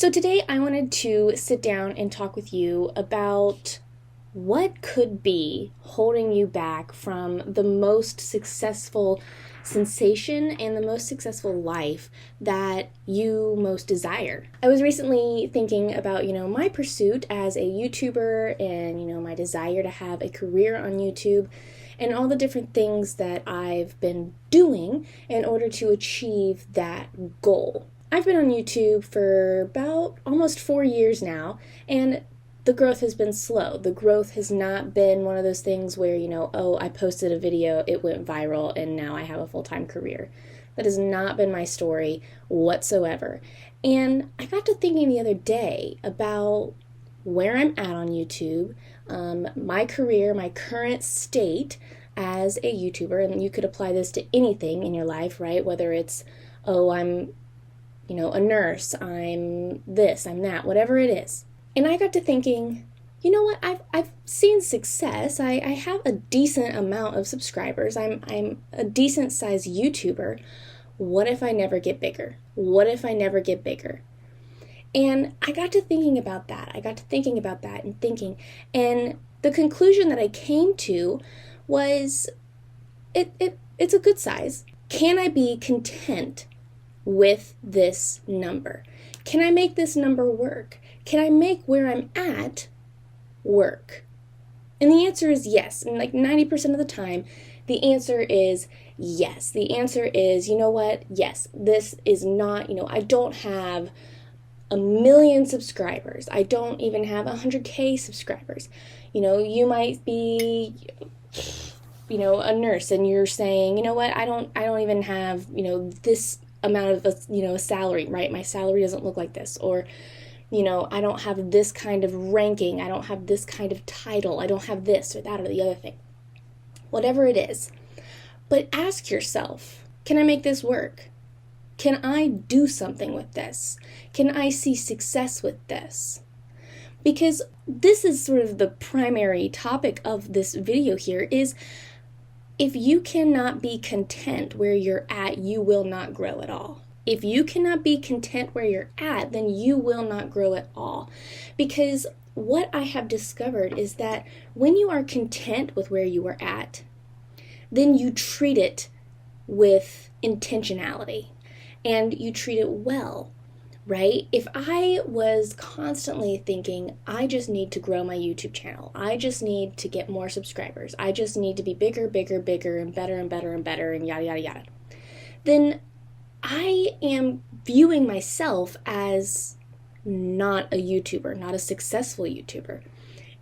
So today I wanted to sit down and talk with you about what could be holding you back from the most successful sensation and the most successful life that you most desire. I was recently thinking about, my pursuit as a YouTuber and, my desire to have a career on YouTube and all the different things that I've been doing in order to achieve that goal. I've been on YouTube for about almost 4 years now, and the growth has been slow. The growth has not been one of those things where, I posted a video, it went viral, and now I have a full-time career. That has not been my story whatsoever. And I got to thinking the other day about where I'm at on YouTube, my career, my current state as a YouTuber, and you could apply this to anything in your life, right? Whether it's, I'm a nurse, I'm this, I'm that, whatever it is. And I got to thinking, you know what, I've seen success. I have a decent amount of subscribers. I'm a decent sized YouTuber. What if I never get bigger? What if I never get bigger? And I got to thinking about that. And the conclusion that I came to was it's a good size. Can I be content with this number? Can I make this number work? Can I make where I'm at work? And the answer is yes. And like 90% of the time, the answer is yes. The answer is, you know what? Yes, this is not, I don't have 1 million subscribers. I don't even have 100K subscribers. You might be a nurse and you're saying, you know what? I don't even have, this amount of a salary, right? My salary doesn't look like this, or I don't have this kind of ranking, I don't have this kind of title, I don't have this or that or the other thing, whatever it is. But ask yourself, can I make this work? Can I do something with this? Can I see success with this? Because this is sort of the primary topic of this video here is, if you cannot be content where you're at, you will not grow at all. If you cannot be content where you're at, then you will not grow at all. Because what I have discovered is that when you are content with where you are at, then you treat it with intentionality and you treat it well, right? If I was constantly thinking, I just need to grow my YouTube channel, I just need to get more subscribers, I just need to be bigger, bigger, bigger, and better and better and better, and yada, yada, yada, then I am viewing myself as not a YouTuber, not a successful YouTuber.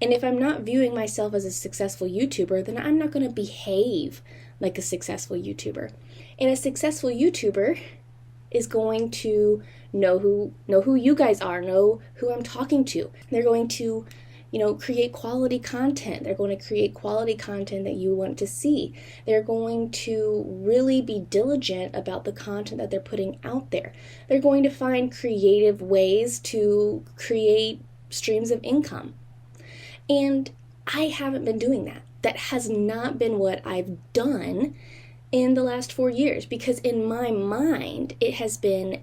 And if I'm not viewing myself as a successful YouTuber, then I'm not going to behave like a successful YouTuber. And a successful YouTuber is going to know who you guys are, know who I'm talking to. They're going to, create quality content. They're going to create quality content that you want to see. They're going to really be diligent about the content that they're putting out there. They're going to find creative ways to create streams of income. And I haven't been doing that. That has not been what I've done in the last 4 years, because in my mind, it has been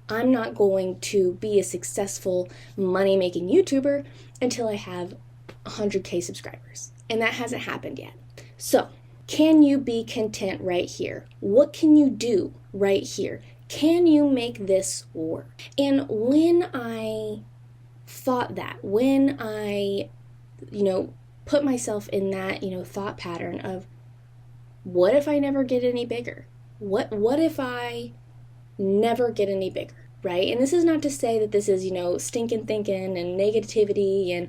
I'm not going to be a successful money-making YouTuber until I have 100K subscribers. And that hasn't happened yet. So, can you be content right here? What can you do right here? Can you make this work? And when I thought that, when I, put myself in that, thought pattern of, what if I never get any bigger? What if I never get any bigger, right? And this is not to say that this is, stinking thinking and negativity and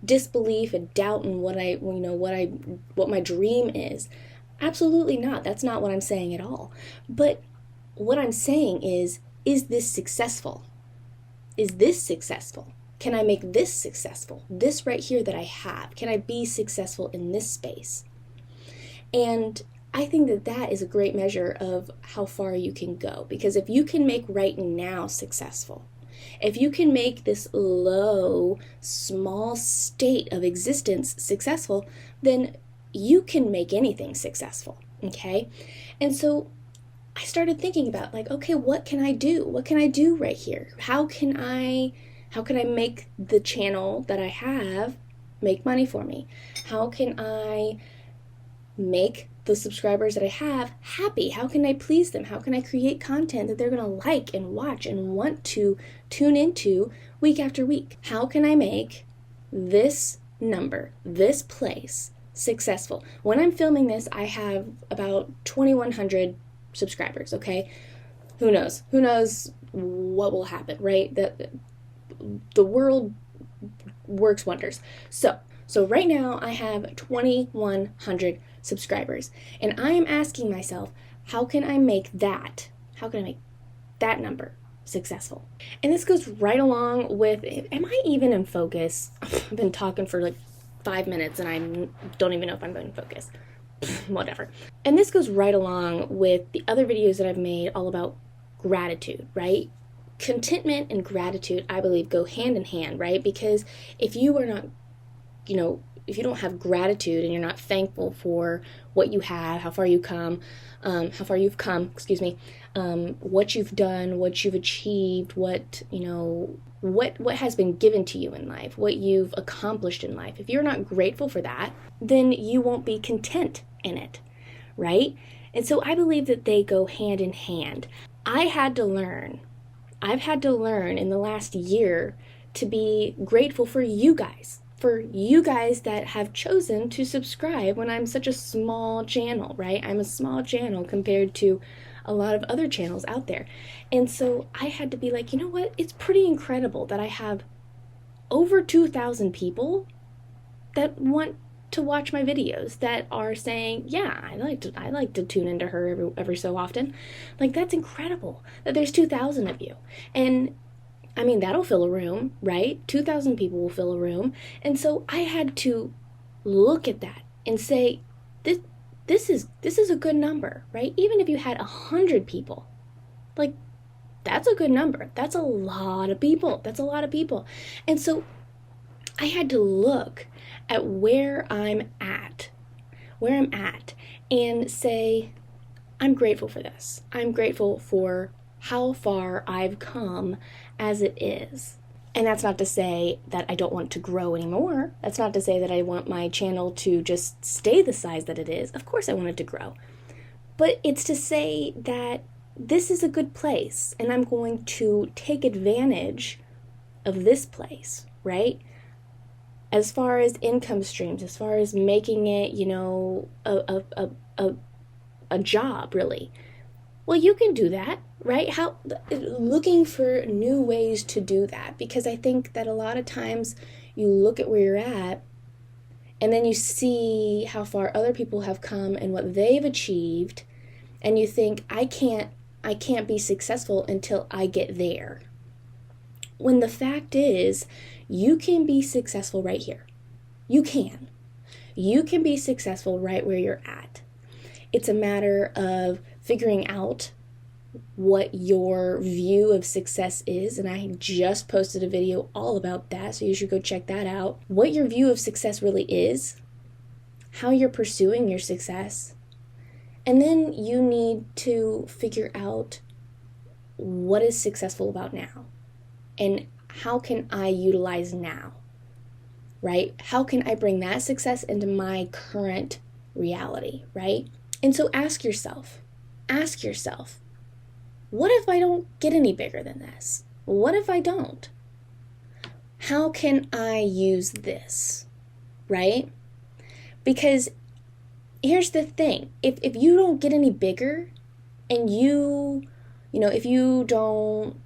disbelief and doubt in what my dream is. Absolutely not. That's not what I'm saying at all. But what I'm saying is this successful? Is this successful? Can I make this successful? This right here that I have, can I be successful in this space? And I think that is a great measure of how far you can go. Because if you can make right now successful, if you can make this low, small state of existence successful, then you can make anything successful, okay? And so I started thinking about like, okay, what can I do? What can I do right here? How can I make the channel that I have make money for me? How can I make the subscribers that I have happy? How can I please them? How can I create content that they're going to like and watch and want to tune into week after week? How can I make this number, this place successful? When I'm filming this, I have about 2,100 subscribers, okay? Who knows? Who knows what will happen, right? The world works wonders. So right now I have 2,100 subscribers, and I am asking myself, how can I make that number successful? And this goes right along with, am I even in focus? I've been talking for like 5 minutes and I don't even know if I'm in focus. Whatever. And this goes right along with the other videos that I've made all about gratitude, right? Contentment and gratitude, I believe, go hand in hand, right? Because if you are not, if you don't have gratitude and you're not thankful for what you have, how far you've come, what you've done, what you've achieved, what has been given to you in life, what you've accomplished in life. If you're not grateful for that, then you won't be content in it, right? And so I believe that they go hand in hand. I've had to learn in the last year to be grateful for you guys that have chosen to subscribe when I'm such a small channel, right? I'm a small channel compared to a lot of other channels out there. And so I had to be like, you know what? It's pretty incredible that I have over 2,000 people that want to watch my videos, that are saying, yeah, I like to tune into her every so often. Like, that's incredible that there's 2,000 of you. And I mean, that'll fill a room, right? 2,000 people will fill a room. And so I had to look at that and say, this is a good number, right? Even if you had 100 people, like, that's a good number. That's a lot of people. And so I had to look at where I'm at, and say, I'm grateful for this. I'm grateful for how far I've come as it is. And that's not to say that I don't want to grow anymore. That's not to say that I want my channel to just stay the size that it is. Of course I want it to grow. But it's to say that this is a good place, and I'm going to take advantage of this place, right? As far as income streams, as far as making it, a job, really. Well, you can do that, right? Looking for new ways to do that, because I think that a lot of times you look at where you're at and then you see how far other people have come and what they've achieved, and you think, I can't be successful until I get there. When the fact is, you can be successful right here. You can be successful right where you're at. It's a matter of figuring out what your view of success is, and I just posted a video all about that, so you should go check that out. What your view of success really is, how you're pursuing your success, and then you need to figure out what is successful about now, and how can I utilize now, right? How can I bring that success into my current reality, right? And so ask yourself, what if I don't get any bigger than this? What if I don't? How can I use this, right? Because here's the thing, if you don't get any bigger, and if you don't,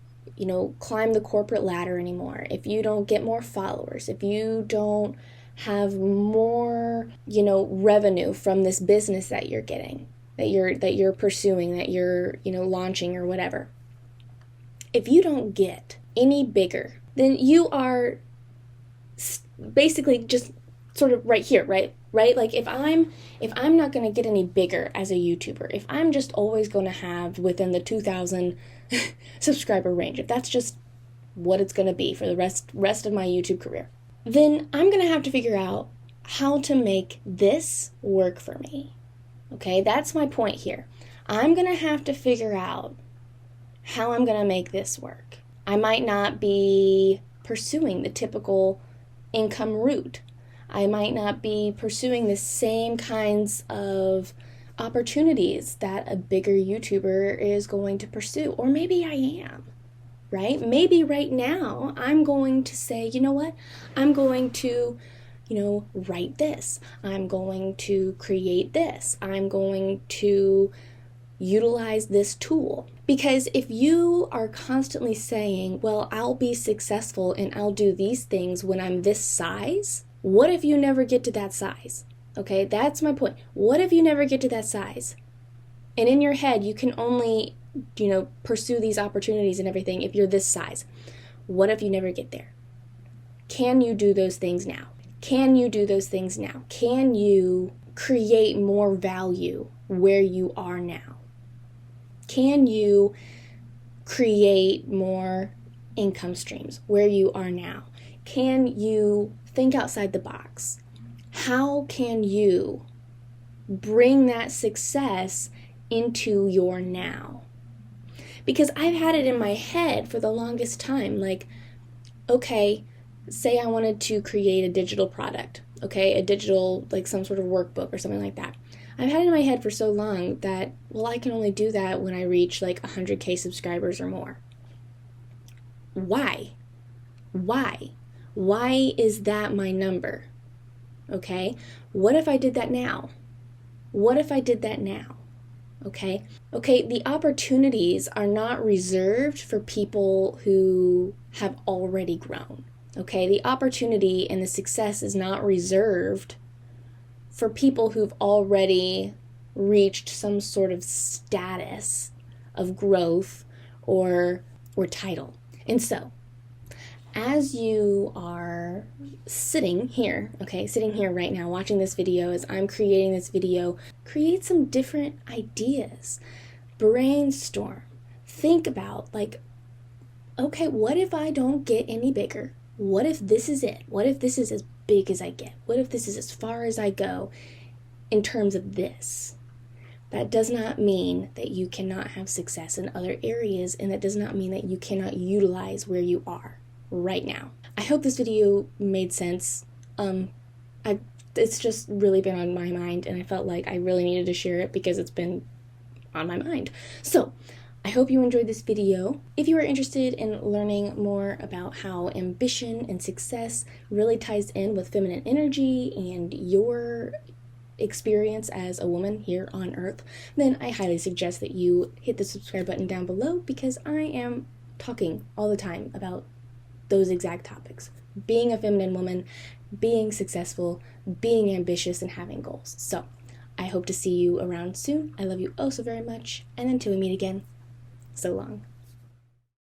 climb the corporate ladder anymore, if you don't get more followers, if you don't have more, revenue from this business that you're getting, that you're pursuing, that you're, launching or whatever. If you don't get any bigger, then you are basically just sort of right here, right? Like if I'm not going to get any bigger as a YouTuber, if I'm just always going to have within the 2,000 subscriber range, if that's just what it's going to be for the rest of my YouTube career, then I'm going to have to figure out how to make this work for me. Okay, that's my point here. I'm going to have to figure out how I'm going to make this work. I might not be pursuing the typical income route. I might not be pursuing the same kinds of opportunities that a bigger YouTuber is going to pursue. Or maybe I am, right? Maybe right now I'm going to say, you know what? I'm going to, write this. I'm going to create this. I'm going to utilize this tool. Because if you are constantly saying, well, I'll be successful and I'll do these things when I'm this size, what if you never get to that size? Okay, that's my point. What if you never get to that size? And in your head, you can only, pursue these opportunities and everything if you're this size. What if you never get there? Can you do those things now? Can you do those things now? Can you create more value where you are now? Can you create more income streams where you are now? Can you think outside the box? How can you bring that success into your now? Because I've had it in my head for the longest time, like, okay, say I wanted to create a digital product, okay, a digital, like some sort of workbook or something like that. I've had it in my head for so long that, well, I can only do that when I reach like 100K subscribers or more. Why? Why is that my number? Okay? What if I did that now? Okay, the opportunities are not reserved for people who have already grown. Okay, the opportunity and the success is not reserved for people who've already reached some sort of status of growth or title. And so, as you are sitting here right now, watching this video, as I'm creating this video, create some different ideas. Brainstorm. Think about, like, okay, what if I don't get any bigger? What if this is it? What if this is as big as I get? What if this is as far as I go in terms of this? That does not mean that you cannot have success in other areas, and that does not mean that you cannot utilize where you are right now. I hope this video made sense. It's just really been on my mind, and I felt like I really needed to share it because it's been on my mind. So I hope you enjoyed this video. If you are interested in learning more about how ambition and success really ties in with feminine energy and your experience as a woman here on Earth, then I highly suggest that you hit the subscribe button down below, because I am talking all the time about those exact topics. Being a feminine woman, being successful, being ambitious, and having goals. So I hope to see you around soon. I love you oh so very much, and until we meet again, so long.